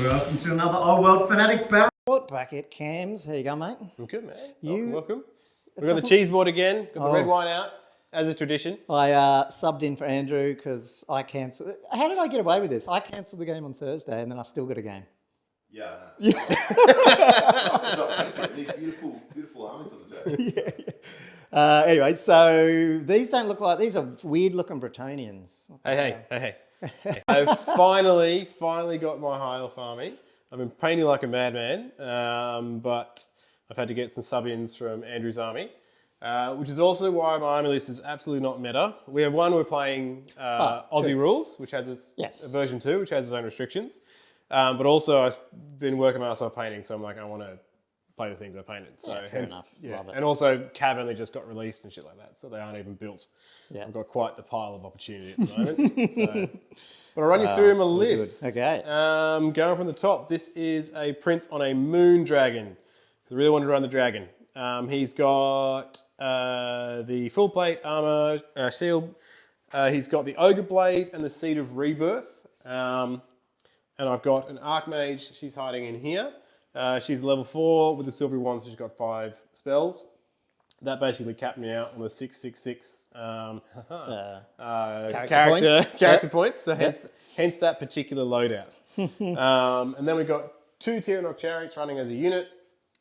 Welcome to another Old World Fanatics Barrel. Back at Cam's. How you go, mate? I'm good, man. You- Welcome. We've got the cheese board again. Got the red wine out, as is tradition. I subbed in for Andrew because I cancelled. How did I get away with this? I cancelled the game on Thursday and then I still got a game. Yeah. These beautiful armies on the table. Anyway, so these don't look like, these are weird looking Bretonians. Hey. I finally got my high elf army. I've been painting like a madman, but I've had to get some sub-ins from Andrew's army, which is also why my army list is absolutely not meta. We have one we're playing Aussie rules, which has a version 2, which has its own restrictions. But also I've been working my ass off painting, so I'm like, I want to play the things I painted. So yeah, fair enough. Love it. And also Cav only just got released and shit like that, so they aren't even built. Yeah. I've got quite the pile of opportunity at the moment. So, but I'll run you through my list. Good. Okay. Going from the top, this is a prince on a moon dragon. I really wanted to run the dragon. He's got the full plate armor shield. He's got the ogre blade and the seed of rebirth. And I've got an archmage. She's hiding in here. She's level 4 with the silvery wand, so she's got 5 spells. That basically capped me out on the 666 character points. So hence that particular loadout. And then we've got 2 Tyrannok chariots running as a unit.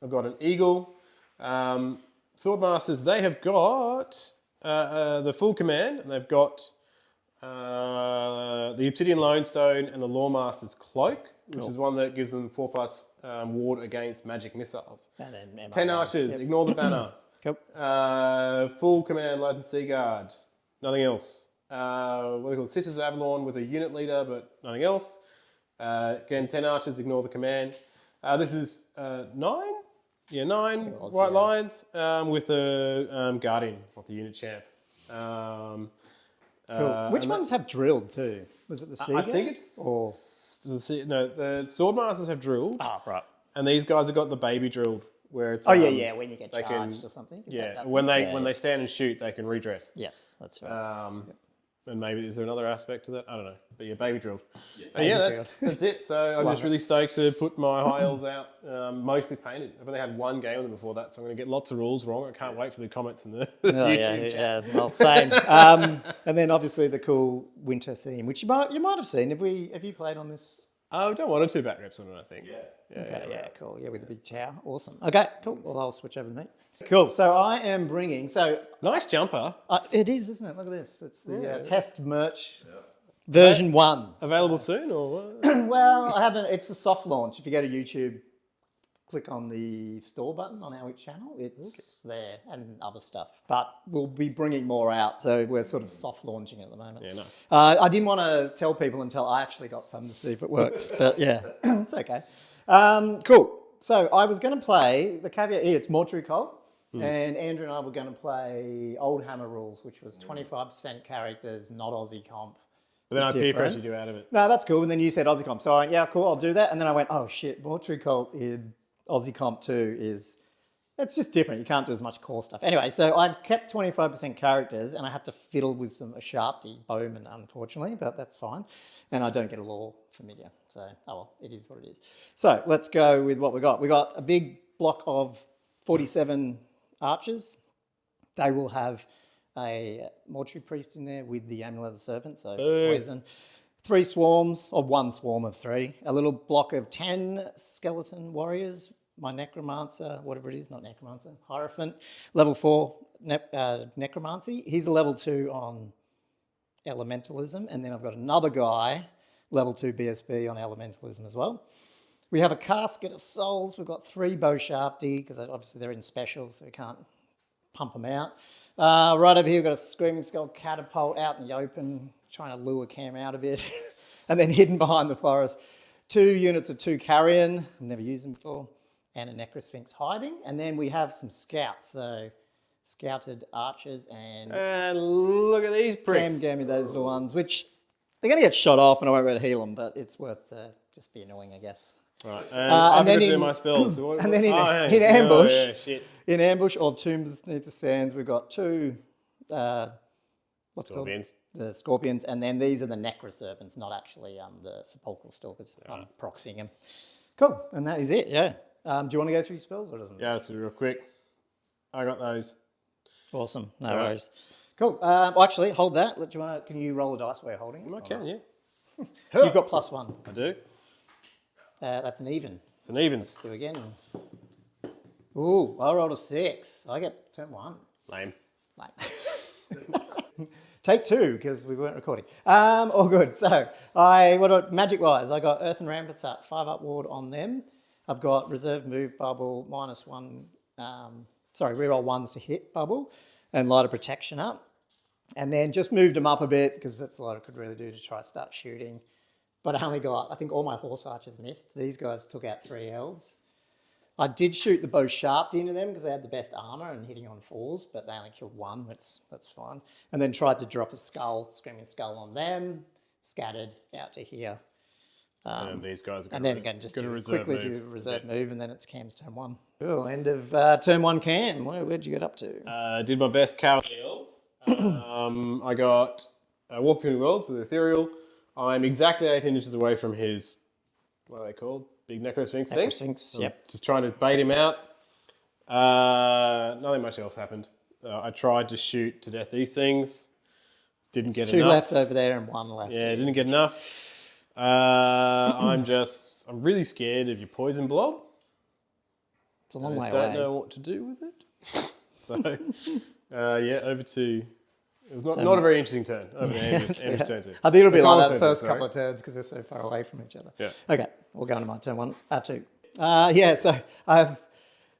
I've got an eagle. Swordmasters, they have got the full command, and they've got the Obsidian Lodestone and the Lawmaster's Cloak, which is one that gives them 4+ ward against magic missiles. And then 10 archers, ignore the banner. Cool. Full command, Light and Sea Guard. Nothing else. What they call it? Sisters of Avalon with a unit leader, but nothing else. Again, 10 archers, ignore the command. This is 9? Yeah, 9 white lions with a guardian, not the unit champ. Cool. Which ones have drilled too? Was it the Sea I think it's... the Swordmasters have drilled. Oh, right. And these guys have got the baby drilled. Where it's, when you get charged or something. When they stand and shoot, they can redress. Yes, that's right. And maybe is there another aspect to that? I don't know. But yeah, baby drilled. That's it. So I'm just really stoked to put my high elves out, mostly painted. I've only had one game with them before that, so I'm going to get lots of rules wrong. I can't wait for the comments in the YouTube chat. Yeah, well, same. And then obviously the cool winter theme, which you might have seen. Have you played on this? I've done 1 or 2 back reps on it, I think. Yeah, cool. Yeah, with the big tower. Awesome. Okay, cool. Well, I'll switch over to me. Cool. So I am bringing... nice jumper. It is, isn't it? Look at this. It's the test merch version 1. Available soon or what? Well, I haven't... It's a soft launch. If you go to YouTube, click on the store button on our channel. It's there and other stuff. But we'll be bringing more out. So we're sort of soft launching at the moment. Yeah, nice. I didn't want to tell people until I actually got some to see if it worked. But yeah, it's okay. Cool. So I was going to play, the caveat here, it's Mortuary Cult. And Andrew and I were going to play Old Hammer rules, which was 25% characters, not Aussie Comp. But then I peer pressured you out of it. No, that's cool. And then you said Aussie Comp. So I went, yeah, cool, I'll do that. And then I went, oh shit, Mortuary Cult in Aussie Comp 2 it's just different. You can't do as much core stuff. Anyway, so I've kept 25% characters and I have to fiddle with a Sharpie bowman, unfortunately, but that's fine. And I don't get a law familiar. So, oh well, it is what it is. So let's go with what we got. We got a big block of 47 archers. They will have a mortuary priest in there with the amulet of the serpent, so poison. 3 swarms, or 1 swarm of 3. A little block of 10 skeleton warriors. My necromancer, whatever it is, not necromancer, hierophant. Level 4 necromancy. He's a level 2 on elementalism. And then I've got another guy, level 2 BSB on elementalism as well. We have a casket of souls. We've got 3 bow sharpty, because obviously they're in special, so we can't pump them out. Right over here, we've got a screaming skull catapult out in the open, trying to lure Cam out a bit. And then hidden behind the forest, 2 units of 2 carrion. I've never used them before. And a necrosphinx hiding. And then we have some scouts. So scouted archers and look at these pricks. Cam gave me those little ones, which they're going to get shot off and I won't be able to heal them, but it's worth just be annoying, I guess. Right, and then in my spells. So and then in ambush, or tombs beneath the sands, we've got 2 what's it called? the scorpions, and then these are the necro serpents, not actually the sepulchral stalkers. I'm proxying them. Cool, and that is it. Yeah. Do you want to go through your spells or doesn't? Yeah, let's do it real quick. I got those. Awesome. No All right. worries. Cool. Well, actually, hold that. Can you roll a dice while you're holding it? I can, yeah. You've got +1. I do. That's an even. It's an evens. Do again. Ooh, I rolled a 6. I get turn 1. Lame. Like, take 2 because we weren't recording. All good. So magic wise, I got Earthen Ramparts up, 5-up ward on them. I've got reserve move bubble -1. Reroll 1s to hit bubble, and light of protection up, and then just moved them up a bit because that's all I could really do to try to start shooting. But I think all my horse archers missed. These guys took out 3 elves. I did shoot the bow sharp into them because they had the best armor and hitting on 4s, but they only killed 1. That's fine. And then tried to drop a screaming skull on them, scattered out to here. And these guys are And then again, just do reserve move, and then it's Cam's turn 1. Cool. End of turn 1, Cam. Where'd you get up to? Did my best cowardly elves. I got Walk Between Worlds, so the ethereal. I'm exactly 18 inches away from his, what are they called? Big Necrosphinx thing. Necrosphinx, I'm yep. just trying to bait him out. Nothing much else happened. I tried to shoot to death these things. Didn't get 2 enough. left over there and 1 left. Yeah, didn't get enough. I'm really scared of your poison blob. It's a long way I away. don't know what to do with it. So, over to... It was not a very interesting turn. Over to Amber's turn 2. I think it'll be like that turn the first two, couple of turns because we're so far away from each other. Yeah. Okay, we'll go into my turn 2.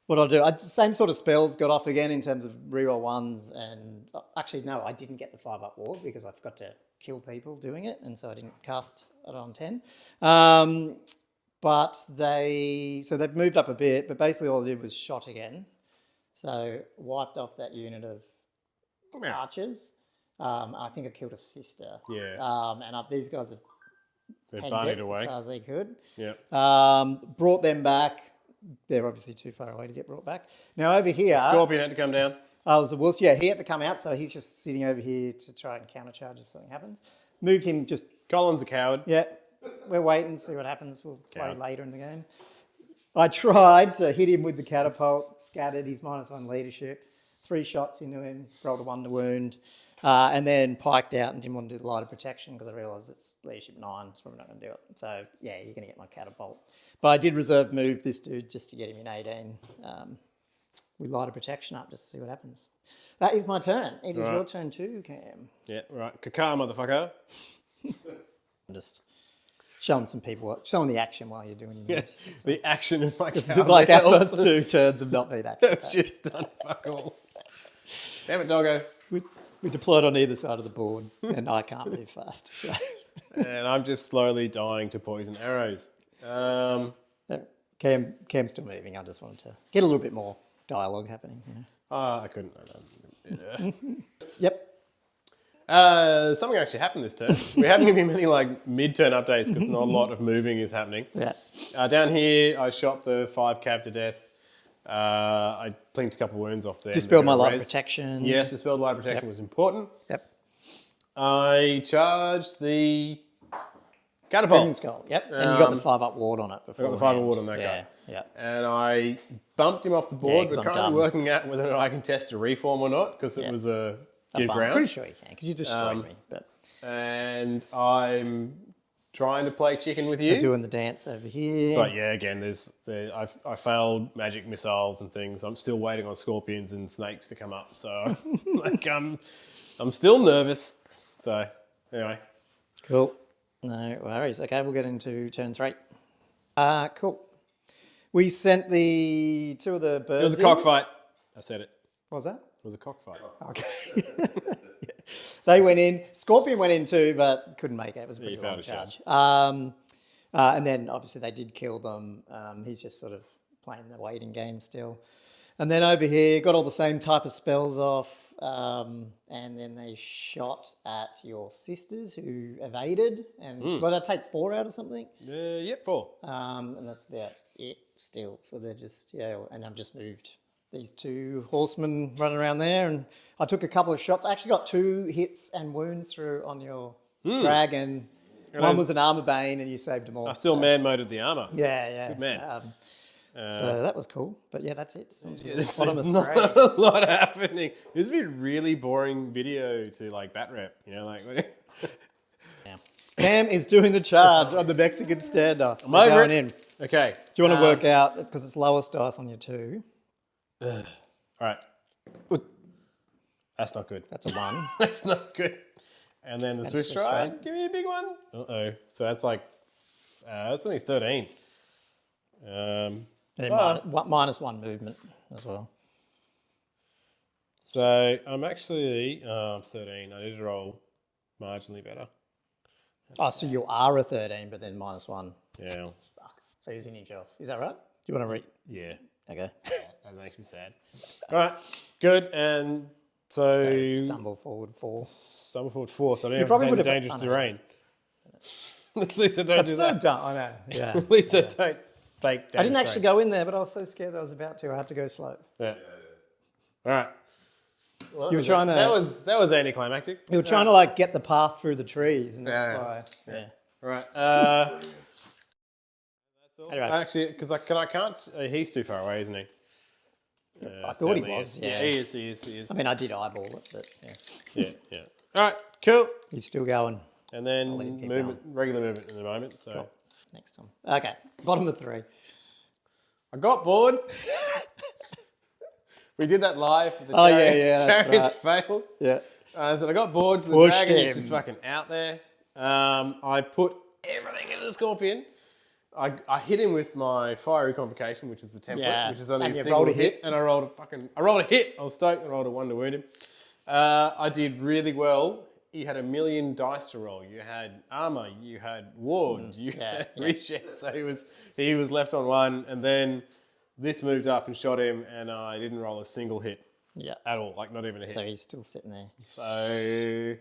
What I'll do, same sort of spells got off again in terms of reroll 1s, and actually no, I didn't get the 5-up ward because I forgot to kill people doing it, and so I didn't cast it on 10. But they've moved up a bit, but basically all I did was shot again. So wiped off that unit of archers. I think I killed a sister. Yeah. And these guys have They're penned bunnied it away. as far as they could. Yeah. Brought them back. They're obviously too far away to get brought back. Now over here... Scorpion had to come down. he had to come out, so he's just sitting over here to try and countercharge if something happens. Moved him just... Colin's a coward. Yeah, we're waiting, see what happens. We'll play later in the game. I tried to hit him with the catapult, scattered his -1 leadership, 3 shots into him, rolled a 1 to wound, and then piked out and didn't want to do the light of protection because I realised it's leadership 9, it's probably not going to do it. So yeah, you're going to get my catapult. But I did reserve move this dude just to get him in 18 with light of protection up just to see what happens. That is my turn. It is your turn too, Cam. Yeah, right. Kaka, motherfucker. Just showing some people, showing the action while you're doing your moves. Yes, the action of my This is cowardly like our elves. first 2 turns have not been action. I've just done fuck all. Damn it, doggo. We deployed on either side of the board, and I can't move fast. So. And I'm just slowly dying to poison arrows. Cam's still moving. I just wanted to get a little bit more dialogue happening. You know? I couldn't. Yep. Something actually happened this turn. We haven't given many mid-turn updates because not a lot of moving is happening. Yeah. Down here, I shot the 5 cav to death. I plinked a couple of wounds off there. Dispelled my light protection. Yes, dispelled light protection was important. Yep. I charged the Screaming catapult. skull. Yep. And you got the 5-up ward on it before. I got the 5-up ward on that guy. Yeah. And I bumped him off the board. 'cause We're I'm currently done. working out whether I can test a reform or not because it was a give I'm ground. pretty sure you can because you destroyed me. But And I'm trying to play chicken with you. doing the dance over here. But yeah, again, I failed magic missiles and things. I'm still waiting on scorpions and snakes to come up. So I'm still nervous. So anyway. Cool. No worries. Okay, we'll get into turn 3. Cool. We sent the 2 of the birds. It was a cockfight. I said it. What was that? It was a cockfight. Okay. They went in. Scorpion went in too, but couldn't make it. It was a pretty he failed long his charge. And then obviously they did kill them. He's just sort of playing the waiting game still. And then over here, got all the same type of spells off. And then they shot at your sisters who evaded. And did I take 4 out or something? Yep, 4. And that's about it still. So they're just, and I've just moved these two horsemen running around there, and I took a couple of shots. I actually got 2 hits and wounds through on your dragon. One was an armor bane, and you saved them all. I still man moded the armor. Yeah. Good man. So that was cool. But yeah, that's it. There's Bottom of not 3. a lot happening. This would be a really boring video to like bat rep, you know, like. Cam is doing the charge on the Mexican standoff. I'm over going it. in. Okay. Do you want to work out? It's because it's lowest dice on your 2. All right. That's not good. That's a 1. That's not good. And then the Swiss Swiss stride. stride. Give me a big one. Uh-oh. So that's like, that's only 13. Then Well- minus 1 movement as well. So I'm actually, I'm 13. I need to roll marginally better. Oh, so you are a 13, but then minus 1. Yeah. Fuck. So he's an inch off. Is that right? Do you want to read? Yeah. Okay. That makes me sad. All right. Good. And so Stumble forward 4. stumble forward 4. So I don't You have to probably take would the have- dangerous I know. terrain. At least I don't That's do so that. dumb. I know. Yeah. At least I don't take I didn't actually go in there, but I was so scared that I was about to. I had to go slow. Yeah. All right. Well, You were trying to. That was anticlimactic. You were trying to like get the path through the trees, and that's why. Yeah. All right. That's all. Anyway. Actually, because I can't. He's too far away, isn't he? I thought he Certainly was. is. Yeah. He is. I mean, I did eyeball it, but yeah. Yeah. All right. Cool. He's still going. And then let him keep movement, regular movement in the moment. So Cool. Next time. Okay. Bottom of 3. I got bored. We did that live for the Oh, chariots. yeah, that's Chariots failed. Yeah. So I got bored, so the Pushed dragon was him. just fucking out there. I put everything into the scorpion. I hit him with my fiery convocation, which is the template, Yeah. which is only And a you single rolled a hit, hit. and I rolled a hit. I was stoked. I rolled a 1 to wound him. I did really well. You had a million dice to roll. You had armor. You had ward. You had reshare. So he was left on 1, and then this moved up and shot him, and I didn't roll a single hit Yeah. at all. Like not even a hit. So he's still sitting there. So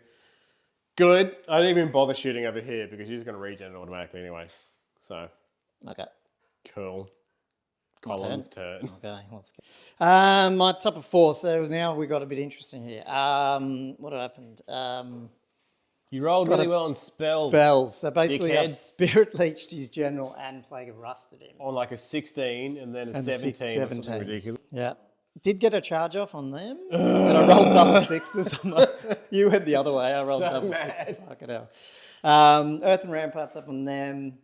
good. I didn't even bother shooting over here because you're just going to regen it automatically anyway. So Okay. cool. Colin's turn. Okay, let's go. My top of 4. So now we got a bit interesting here. What happened? You rolled really well on spells. Spells. So basically, I've Dickhead. Spirit Leeched his general and Plague of Rusted him. On like a 16 and then a And a 17 or 17. something ridiculous. Yeah. Did get a charge off on them, but I rolled double 6s. I'm like, you went the other way. I rolled So double mad. 6. Fucking hell. Earth and Ramparts up on them.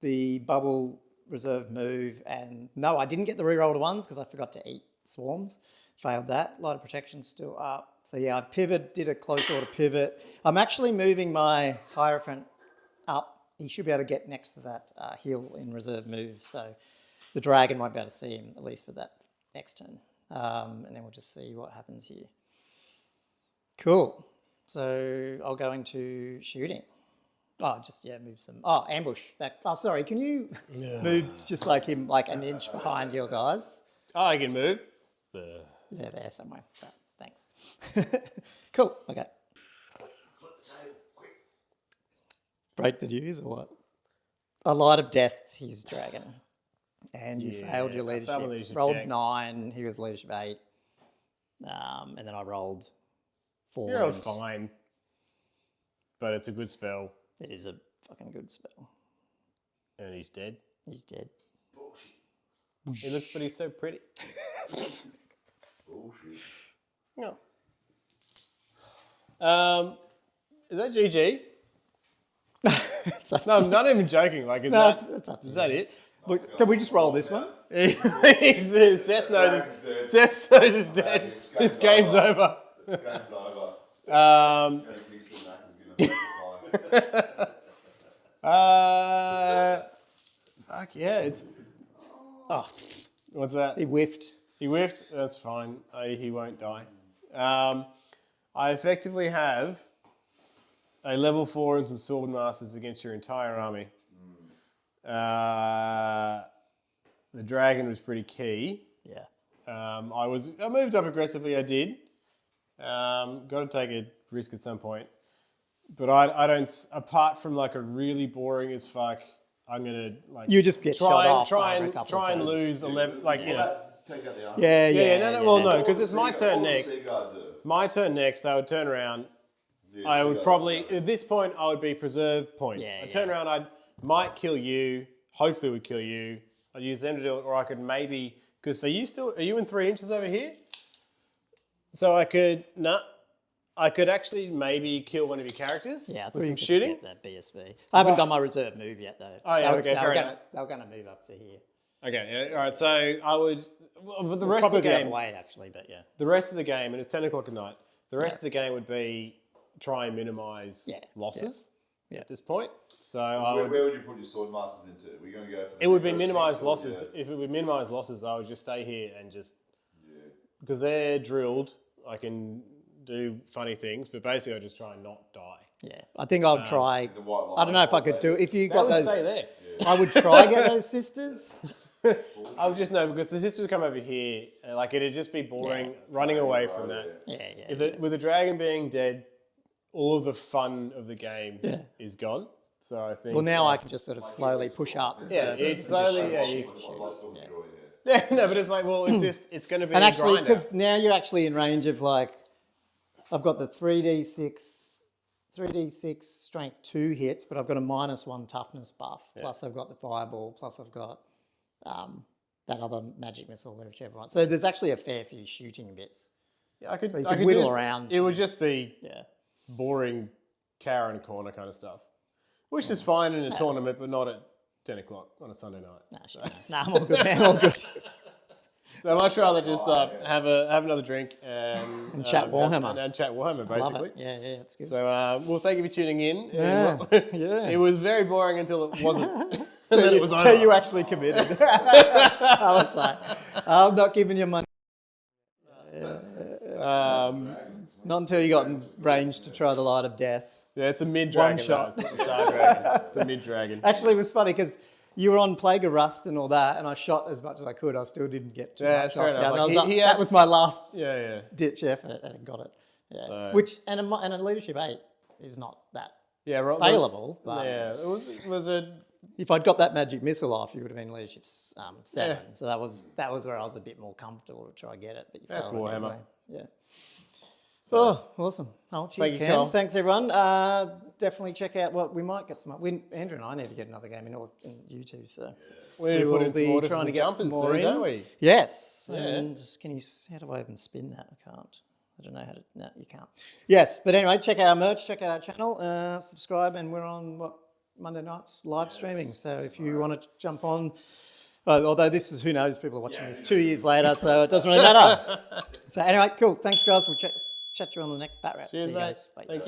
The bubble reserve move. And no, I didn't get the reroll to 1s because I forgot to eat swarms. Failed that. Light of Protection still up. So yeah, I did a close order pivot. I'm actually moving my Hierophant up. He should be able to get next to that hill in reserve move. So the dragon won't be able to see him, at least for that next turn. And then we'll just see what happens here. Cool. So I'll go into shooting. Oh, just, move some. Oh, ambush. Sorry, can you move just like him, like an inch behind your guys? Oh, I can move. Yeah, there somewhere. So, thanks. Cool. Okay. Break the news or what? A Light of Death, he's dragon. And you failed your I failed my leadership. leadership Rolled check. 9, he was leadership 8. And then I rolled 4. You're all fine. But it's a good spell. It is a fucking good spell. And he's dead. He's dead. But he's so pretty. Bullshit. No. Is that GG? It's up No, to I'm not even joking. Like, is No, that, it's up to is you. that it? Look, can we just roll this one? Seth knows Seth knows he's dead. This game's over. Game's over. Um, Any picture of Mac is gonna fuck yeah, it's. Oh, What's that? he whiffed. He whiffed. That's fine. He won't die. I effectively have a level 4 and some sword masters against your entire army. The dragon was pretty key. Yeah. I moved up aggressively. I did. Got to take a risk at some point, but I don't. Apart from like a really boring as fuck, I'm gonna like You just get shot off over a couple of try and turns. lose 11. Like you know, take out the armor. Well, no, because it's my What turn would next. Seaguard do? My turn next. I would turn around. Yeah, I would Seaguard probably, would at this point, I would be preserve points. Yeah, I'd turn yeah. around, I might kill you, hopefully would kill you. I'd use them to do it, or I could maybe, because are you in 3 inches over here? So I could, I could actually maybe kill one of your characters Yeah, I thought with you some could shooting. get that BSB. I haven't done my reserve move yet though. Oh, yeah, okay, fair They enough. were going to move up to here. Okay, yeah, all right, so I would, for the rest Probably of the the game, other way actually, but yeah. the rest of the game, and it's 10 o'clock at night, the rest of the game would be try and minimize Yeah, losses yeah. at this point. So I would, Where would you put your sword masters into? We're going to go for the it would be first minimized six, or- losses. yeah. If it would minimize losses, I would just stay here and just, because they're drilled, I can do funny things, but basically I just try and not die. Yeah, I think I would try. The white line, I don't know if I could do. If you got would those, stay there. I would try get those sisters. I would just know because the sisters would come over here, like it'd just be boring running away from that. Yeah, yeah. If with the dragon being dead, all of the fun of the game is gone. So I think. Well, now I can just sort of slowly push up. Yeah, it's slowly. Yeah, you, Yeah. yeah, no, but it's like, well, it's just it's going to be And a actually, grinder. because now you're actually in range of like, I've got the 3d6 strength 2 hits, but I've got a -1 toughness buff. Plus I've got the fireball. Plus I've got that other magic missile, whichever one. So there's actually a fair few shooting bits. Yeah, I could, So you I could could whittle just, around It would just be Yeah. boring Karen corner kind of stuff, which is fine in a tournament, but not at 10 o'clock on a Sunday night. Nah, sure. Nah, I'm all good, man. All good. So I'd much rather just have another drink and chat Warhammer. and chat Warhammer, Love basically. it. Yeah, yeah, that's good. So, well, thank you for tuning in. Yeah, yeah. It was very boring until it wasn't. And then it was Till over. you actually committed. I was like, I'm not giving you money. Not until you got in range to try the light of death. Yeah, it's a mid-dragon. One shot. Though. It's not the star dragon. It's the mid-dragon. Actually, it was funny because you were on Plague of Rust and all that, and I shot as much as I could. I still didn't get too much. fair enough. Yeah, Like, that was my last Yeah. ditch effort, and I got it. Yeah. So- Which and a leadership 8 is not that Yeah, right. failable. But Yeah, it was a. if I'd got that magic missile off, you would have been leadership 7. So that was where I was a bit more comfortable to try and get it. But you That's failed it Warhammer. anyway. Yeah. Oh, awesome. Oh, cheers, Thank you, Cam. Carl. Thanks, everyone. Definitely check out we might get some. Andrew and I need to get another game in YouTube, so We need to put will in some be more trying to different get jumpers more soon, in. don't we? Yes. Yeah. And how do I even spin that? I can't. I don't know how to. No, you can't. Yes, but anyway, check out our merch, check out our channel, subscribe, and we're on Monday nights live streaming. So if you want to jump on. Although this is, who knows, people are watching this 2 years later, so it doesn't really matter. So anyway, cool. Thanks, guys. We'll chat to you on the next Bat Rap. Cheers, See you mate. guys. Bye. Thank you.